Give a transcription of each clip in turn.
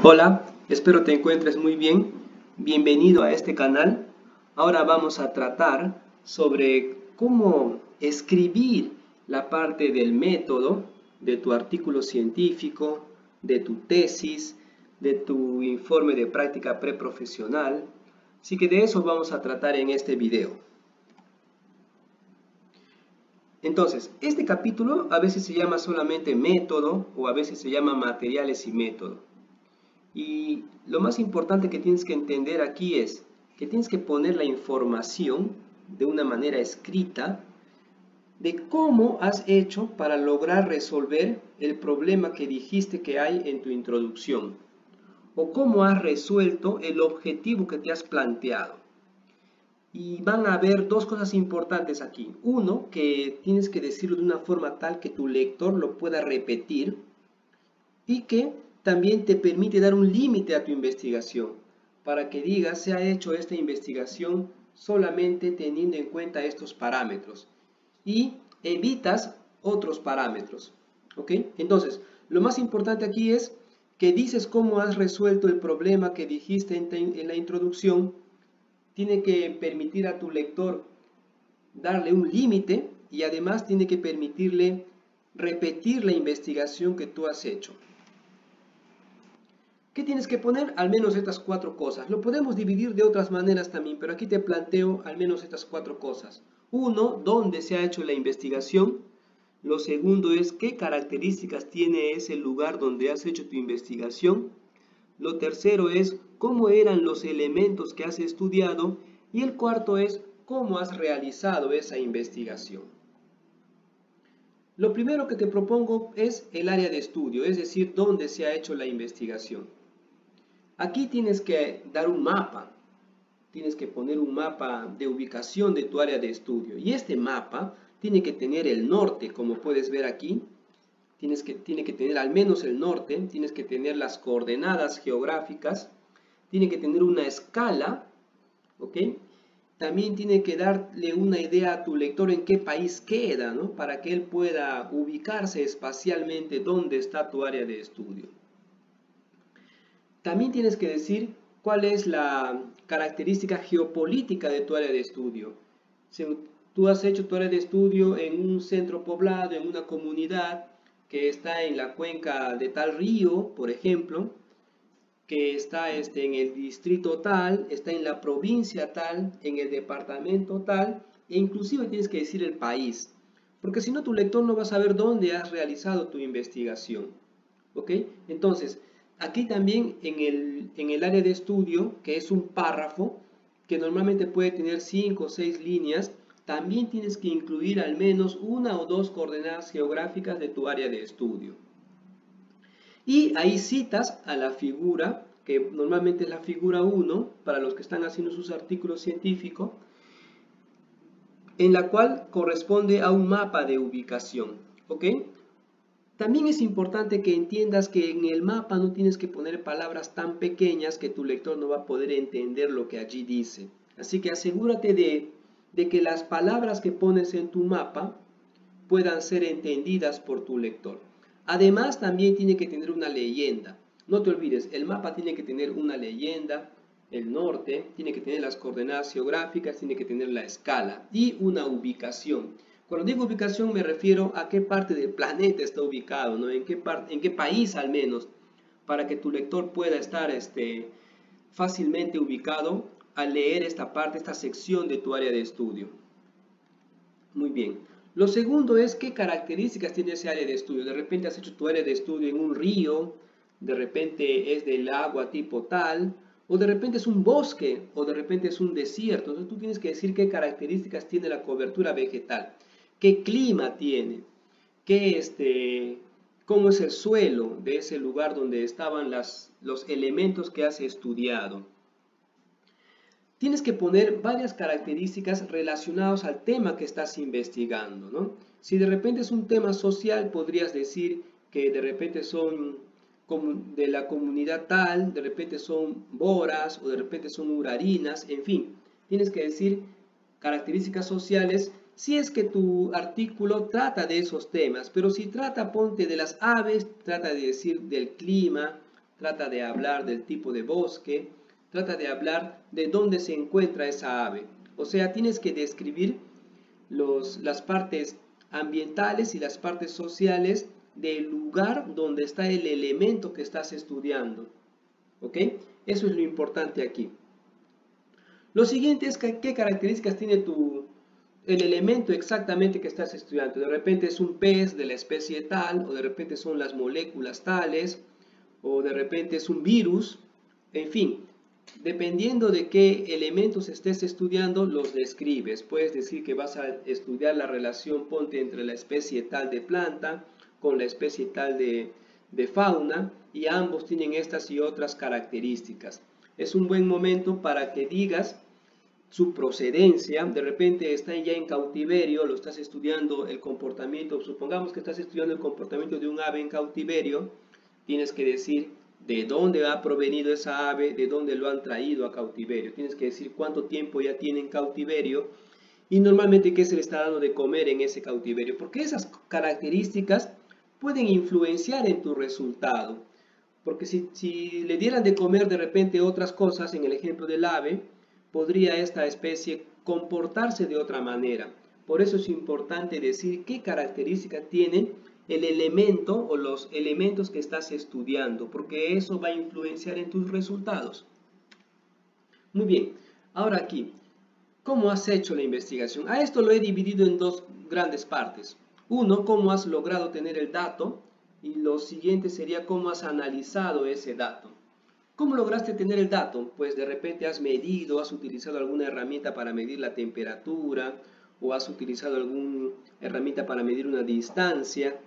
Hola, espero te encuentres muy bien. Bienvenido a este canal. Ahora vamos a tratar sobre cómo escribir la parte del método de tu artículo científico, de tu tesis, de tu informe de práctica preprofesional. Así que de eso vamos a tratar en este video. Entonces, este capítulo a veces se llama solamente método o a veces se llama materiales y método. Y lo más importante que tienes que entender aquí es que tienes que poner la información de una manera escrita de cómo has hecho para lograr resolver el problema que dijiste que hay en tu introducción o cómo has resuelto el objetivo que te has planteado. Y van a haber dos cosas importantes aquí. Uno, que tienes que decirlo de una forma tal que tu lector lo pueda repetir y que también te permite dar un límite a tu investigación para que digas se ha hecho esta investigación solamente teniendo en cuenta estos parámetros y evitas otros parámetros. ¿Ok? Entonces, lo más importante aquí es que dices cómo has resuelto el problema que dijiste en la introducción. Tiene que permitir a tu lector darle un límite y además tiene que permitirle repetir la investigación que tú has hecho. ¿Qué tienes que poner? Al menos estas cuatro cosas. Lo podemos dividir de otras maneras también, pero aquí te planteo al menos estas cuatro cosas. Uno, ¿dónde se ha hecho la investigación? Lo segundo es, ¿qué características tiene ese lugar donde has hecho tu investigación? Lo tercero es, ¿cómo eran los elementos que has estudiado? Y el cuarto es, ¿cómo has realizado esa investigación? Lo primero que te propongo es el área de estudio, es decir, dónde se ha hecho la investigación. Aquí tienes que dar un mapa, tienes que poner un mapa de ubicación de tu área de estudio. Y este mapa tiene que tener el norte, como puedes ver aquí. Tiene que tener al menos el norte, tienes que tener las coordenadas geográficas, tiene que tener una escala, ¿ok? También tiene que darle una idea a tu lector en qué país queda, ¿no? Para que él pueda ubicarse espacialmente dónde está tu área de estudio. También tienes que decir cuál es la característica geopolítica de tu área de estudio. Si tú has hecho tu área de estudio en un centro poblado, en una comunidad que está en la cuenca de tal río, por ejemplo, que está en el distrito tal, está en la provincia tal, en el departamento tal, e inclusive tienes que decir el país, porque si no tu lector no va a saber dónde has realizado tu investigación. ¿Ok? Entonces, aquí también en el área de estudio, que es un párrafo, que normalmente puede tener 5 o 6 líneas, también tienes que incluir al menos una o dos coordenadas geográficas de tu área de estudio. Y ahí citas a la figura, que normalmente es la figura 1, para los que están haciendo sus artículos científicos, en la cual corresponde a un mapa de ubicación. ¿Ok? También es importante que entiendas que en el mapa no tienes que poner palabras tan pequeñas que tu lector no va a poder entender lo que allí dice. Así que asegúrate de que las palabras que pones en tu mapa puedan ser entendidas por tu lector. Además, también tiene que tener una leyenda. No te olvides, el mapa tiene que tener una leyenda, el norte, tiene que tener las coordenadas geográficas, tiene que tener la escala y una ubicación. Cuando digo ubicación me refiero a qué parte del planeta está ubicado, ¿no? En qué país al menos, para que tu lector pueda estar fácilmente ubicado al leer esta parte, esta sección de tu área de estudio. Muy bien. Lo segundo es qué características tiene ese área de estudio. De repente has hecho tu área de estudio en un río, de repente es del agua tipo tal, o de repente es un bosque, o de repente es un desierto. Entonces tú tienes que decir qué características tiene la cobertura vegetal, qué clima tiene, cómo es el suelo de ese lugar donde estaban los elementos que has estudiado. Tienes que poner varias características relacionadas al tema que estás investigando, ¿no? Si de repente es un tema social, podrías decir que de repente son de la comunidad tal, de repente son boras o de repente son urarinas, en fin, tienes que decir características sociales si es que tu artículo trata de esos temas, pero si trata, ponte de las aves, trata de decir del clima trata de hablar del tipo de bosque, trata de hablar de dónde se encuentra esa ave. O sea, tienes que describir las partes ambientales y las partes sociales del lugar donde está el elemento que estás estudiando. ¿Ok? Eso es lo importante aquí. Lo siguiente es qué características tiene el elemento exactamente que estás estudiando. De repente es un pez de la especie tal, o de repente son las moléculas tales, o de repente es un virus. En fin, dependiendo de qué elementos estés estudiando, los describes. Puedes decir que vas a estudiar la relación, ponte, entre la especie tal de planta con la especie tal de fauna, y ambos tienen estas y otras características. Es un buen momento para que digas su procedencia. De repente está ya en cautiverio, lo estás estudiando el comportamiento, supongamos que estás estudiando el comportamiento de un ave en cautiverio, tienes que decir de dónde ha provenido esa ave, de dónde lo han traído a cautiverio, tienes que decir cuánto tiempo ya tiene en cautiverio y normalmente qué se le está dando de comer en ese cautiverio, porque esas características pueden influenciar en tu resultado, porque si le dieran de comer de repente otras cosas, en el ejemplo del ave, podría esta especie comportarse de otra manera. Por eso es importante decir qué características tiene el elemento o los elementos que estás estudiando, porque eso va a influenciar en tus resultados. Muy bien, ahora aquí, ¿cómo has hecho la investigación? A esto lo he dividido en dos grandes partes. Uno, cómo has logrado tener el dato, y lo siguiente sería cómo has analizado ese dato. ¿Cómo lograste tener el dato? Pues de repente has medido, has utilizado alguna herramienta para medir la temperatura, o has utilizado alguna herramienta para medir una distancia,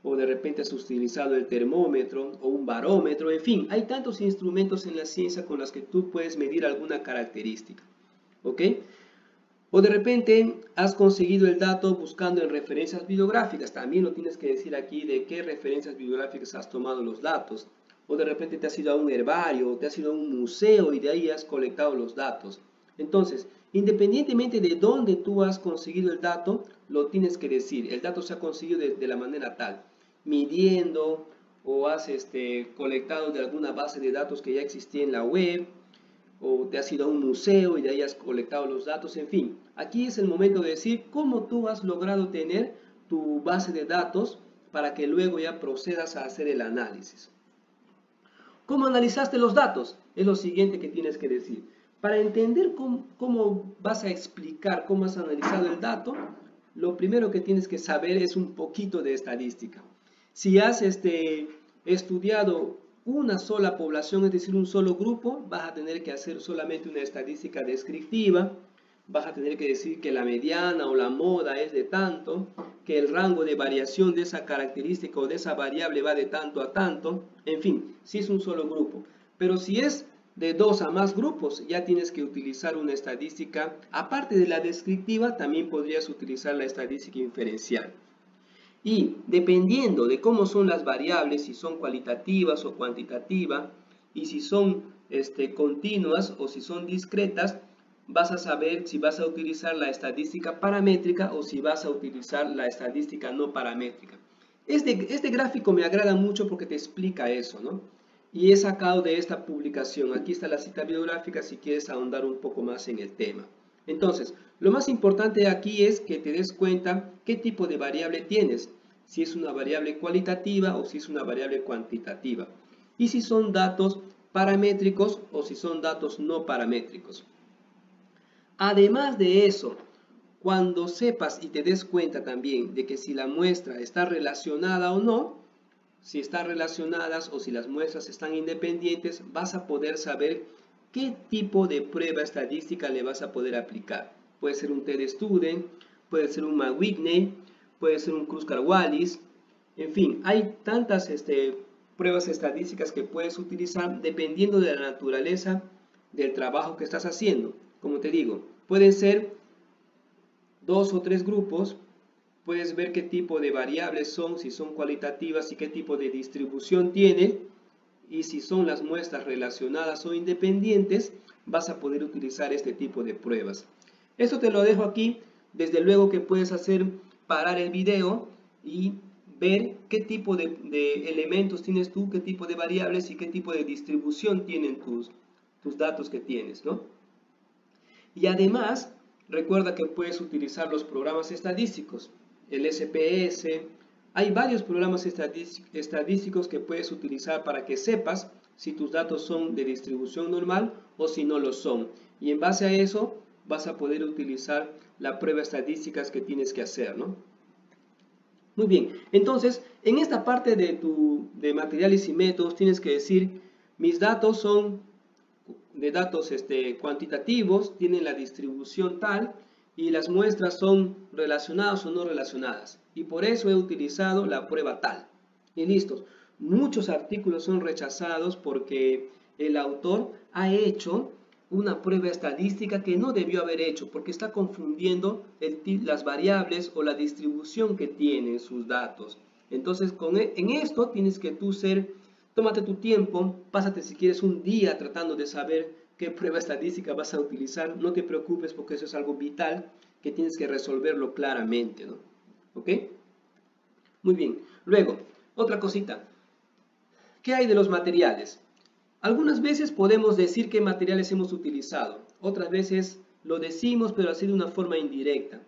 o de repente has utilizado el termómetro o un barómetro. En fin, hay tantos instrumentos en la ciencia con los que tú puedes medir alguna característica. ¿Ok? O de repente has conseguido el dato buscando en referencias bibliográficas. También lo tienes que decir aquí de qué referencias bibliográficas has tomado los datos. O de repente te has ido a un herbario, o te has ido a un museo y de ahí has colectado los datos. Entonces, independientemente de dónde tú has conseguido el dato, lo tienes que decir. El dato se ha conseguido de la manera tal, midiendo, o has colectado de alguna base de datos que ya existía en la web, o te has ido a un museo y de ahí has colectado los datos. En fin, aquí es el momento de decir cómo tú has logrado tener tu base de datos para que luego ya procedas a hacer el análisis. ¿Cómo analizaste los datos? Es lo siguiente que tienes que decir. Para entender cómo vas a explicar cómo has analizado el dato, lo primero que tienes que saber es un poquito de estadística. Si has estudiado una sola población, es decir, un solo grupo, vas a tener que hacer solamente una estadística descriptiva, vas a tener que decir que la mediana o la moda es de tanto, que el rango de variación de esa característica o de esa variable va de tanto a tanto, en fin, si es un solo grupo. Pero si es de 2 a más grupos, ya tienes que utilizar una estadística, aparte de la descriptiva, también podrías utilizar la estadística inferencial. Y dependiendo de cómo son las variables, si son cualitativas o cuantitativas, y si son continuas o si son discretas, vas a saber si vas a utilizar la estadística paramétrica o si vas a utilizar la estadística no paramétrica. Este gráfico me agrada mucho porque te explica eso, ¿no? Y he sacado de esta publicación. Aquí está la cita bibliográfica si quieres ahondar un poco más en el tema. Entonces, lo más importante aquí es que te des cuenta qué tipo de variable tienes, si es una variable cualitativa o si es una variable cuantitativa, y si son datos paramétricos o si son datos no paramétricos. Además de eso, cuando sepas y te des cuenta también de que si la muestra está relacionada o no, si están relacionadas o si las muestras están independientes, vas a poder saber qué tipo de prueba estadística le vas a poder aplicar. Puede ser un TED-Student, puede ser un McWhitney, puede ser un Kruskal-Wallis, en fin, hay tantas pruebas estadísticas que puedes utilizar dependiendo de la naturaleza del trabajo que estás haciendo. Como te digo, pueden ser 2 o 3 grupos. Puedes ver qué tipo de variables son, si son cualitativas y qué tipo de distribución tienen, y si son las muestras relacionadas o independientes, vas a poder utilizar este tipo de pruebas. Esto te lo dejo aquí. Desde luego que puedes parar el video y ver qué tipo de elementos tienes tú, qué tipo de variables y qué tipo de distribución tienen tus datos que tienes, ¿no? Y además, recuerda que puedes utilizar los programas estadísticos, el SPS. Hay varios programas estadísticos que puedes utilizar para que sepas si tus datos son de distribución normal o si no lo son. Y en base a eso vas a poder utilizar la prueba estadística que tienes que hacer, ¿no? Muy bien, entonces en esta parte de materiales y métodos tienes que decir, mis datos son de datos cuantitativos, tienen la distribución tal y las muestras son relacionadas o no relacionadas. Y por eso he utilizado la prueba tal. Y listo. Muchos artículos son rechazados porque el autor ha hecho una prueba estadística que no debió haber hecho porque está confundiendo las variables o la distribución que tienen sus datos. Entonces, en esto tienes que tú tómate tu tiempo, pásate si quieres un día tratando de saber qué prueba estadística vas a utilizar. No te preocupes porque eso es algo vital que tienes que resolverlo claramente, ¿no? ¿Ok? Muy bien. Luego, otra cosita. ¿Qué hay de los materiales? Algunas veces podemos decir qué materiales hemos utilizado. Otras veces lo decimos, pero así de una forma indirecta.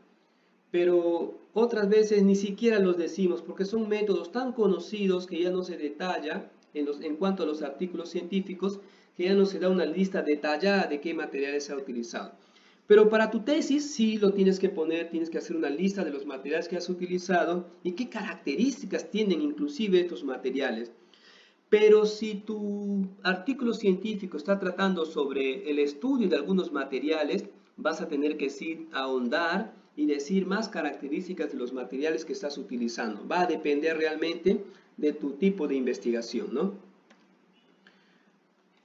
Pero otras veces ni siquiera los decimos porque son métodos tan conocidos que ya no se detalla en cuanto a los artículos científicos, que ya no se da una lista detallada de qué materiales se ha utilizado. Pero para tu tesis sí lo tienes que poner, tienes que hacer una lista de los materiales que has utilizado y qué características tienen inclusive estos materiales. Pero si tu artículo científico está tratando sobre el estudio de algunos materiales, vas a tener que sí ahondar y decir más características de los materiales que estás utilizando. Va a depender realmente de tu tipo de investigación, ¿no?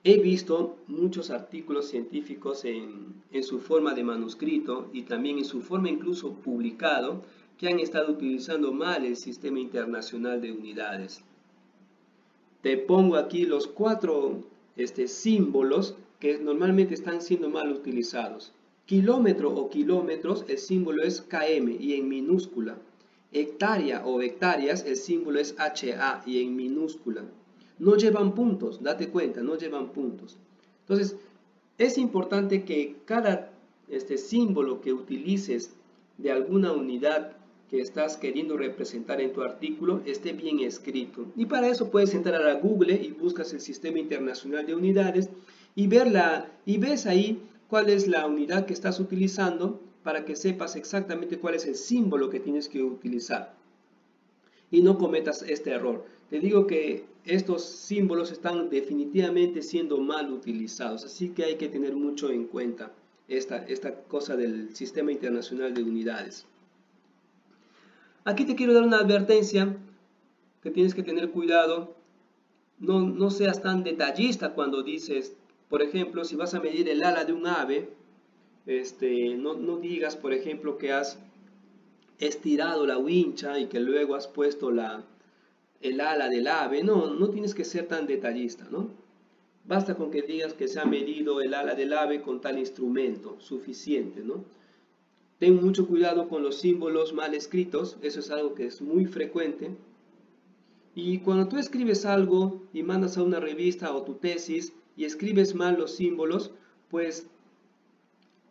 He visto muchos artículos científicos en su forma de manuscrito y también en su forma incluso publicado que han estado utilizando mal el sistema internacional de unidades. Te pongo aquí los 4 símbolos que normalmente están siendo mal utilizados. Kilómetro o kilómetros, el símbolo es km y en minúscula. Hectárea o hectáreas, el símbolo es HA y en minúscula. No llevan puntos, date cuenta, no llevan puntos. Entonces, es importante que cada símbolo que utilices de alguna unidad que estás queriendo representar en tu artículo esté bien escrito. Y para eso puedes entrar a Google y buscas el Sistema Internacional de Unidades y ves ahí cuál es la unidad que estás utilizando para que sepas exactamente cuál es el símbolo que tienes que utilizar. Y no cometas este error. Te digo que estos símbolos están definitivamente siendo mal utilizados, así que hay que tener mucho en cuenta esta cosa del Sistema Internacional de Unidades. Aquí te quiero dar una advertencia que tienes que tener cuidado. No seas tan detallista cuando dices, por ejemplo, si vas a medir el ala de un ave, no digas, por ejemplo, que has estirado la wincha y que luego has puesto el ala del ave. No tienes que ser tan detallista, ¿no? Basta con que digas que se ha medido el ala del ave con tal instrumento, suficiente, ¿no? Ten mucho cuidado con los símbolos mal escritos, eso es algo que es muy frecuente. Y cuando tú escribes algo y mandas a una revista o tu tesis y escribes mal los símbolos, pues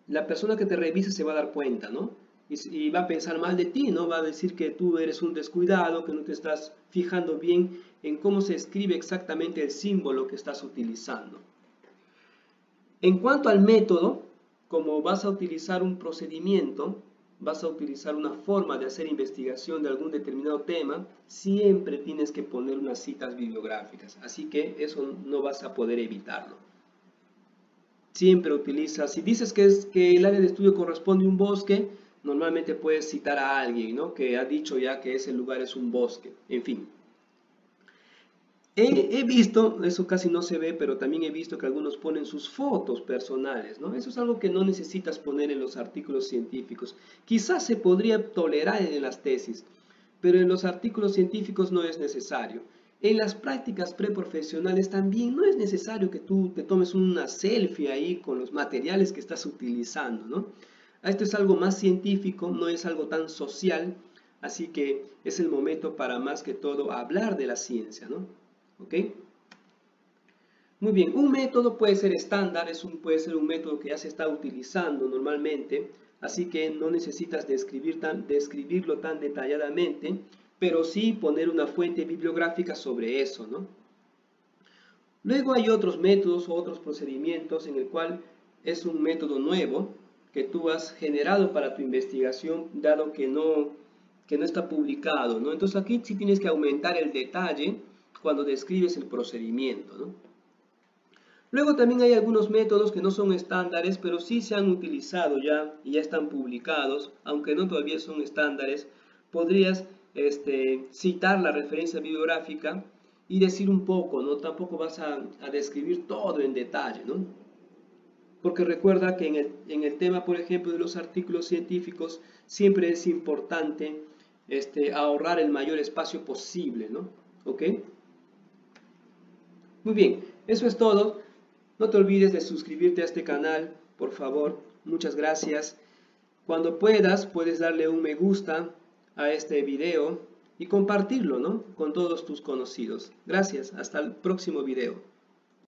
la persona que te revise se va a dar cuenta, ¿no? Y va a pensar mal de ti, ¿no? Va a decir que tú eres un descuidado, que no te estás fijando bien en cómo se escribe exactamente el símbolo que estás utilizando. En cuanto al método, como vas a utilizar un procedimiento, vas a utilizar una forma de hacer investigación de algún determinado tema, siempre tienes que poner unas citas bibliográficas, así que eso no vas a poder evitarlo. Siempre utiliza, si dices que el área de estudio corresponde a un bosque, normalmente puedes citar a alguien, ¿no? Que ha dicho ya que ese lugar es un bosque, en fin. He visto, eso casi no se ve, pero también he visto que algunos ponen sus fotos personales, ¿no? Eso es algo que no necesitas poner en los artículos científicos. Quizás se podría tolerar en las tesis, pero en los artículos científicos no es necesario. En las prácticas preprofesionales también no es necesario que tú te tomes una selfie ahí con los materiales que estás utilizando, ¿no? Esto es algo más científico, no es algo tan social, Así que es el momento para más que todo hablar de la ciencia, ¿no? ¿Ok? Muy bien, un método puede ser estándar, puede ser un método que ya se está utilizando normalmente, así que no necesitas describirlo tan detalladamente, pero sí poner una fuente bibliográfica sobre eso, ¿no? Luego hay otros métodos o otros procedimientos en el cual es un método nuevo que tú has generado para tu investigación, dado que no está publicado, ¿no? Entonces aquí sí tienes que aumentar el detalle cuando describes el procedimiento, ¿no? Luego también hay algunos métodos que no son estándares, pero sí se han utilizado ya y ya están publicados, aunque no todavía son estándares. Podrías citar la referencia bibliográfica y decir un poco, ¿no? Tampoco vas a describir todo en detalle, ¿no? Porque recuerda que en el tema, por ejemplo, de los artículos científicos, siempre es importante ahorrar el mayor espacio posible, ¿no? ¿Ok? Muy bien, eso es todo. No te olvides de suscribirte a este canal, por favor. Muchas gracias. Cuando puedas, puedes darle un me gusta a este video y compartirlo, ¿no? Con todos tus conocidos. Gracias. Hasta el próximo video.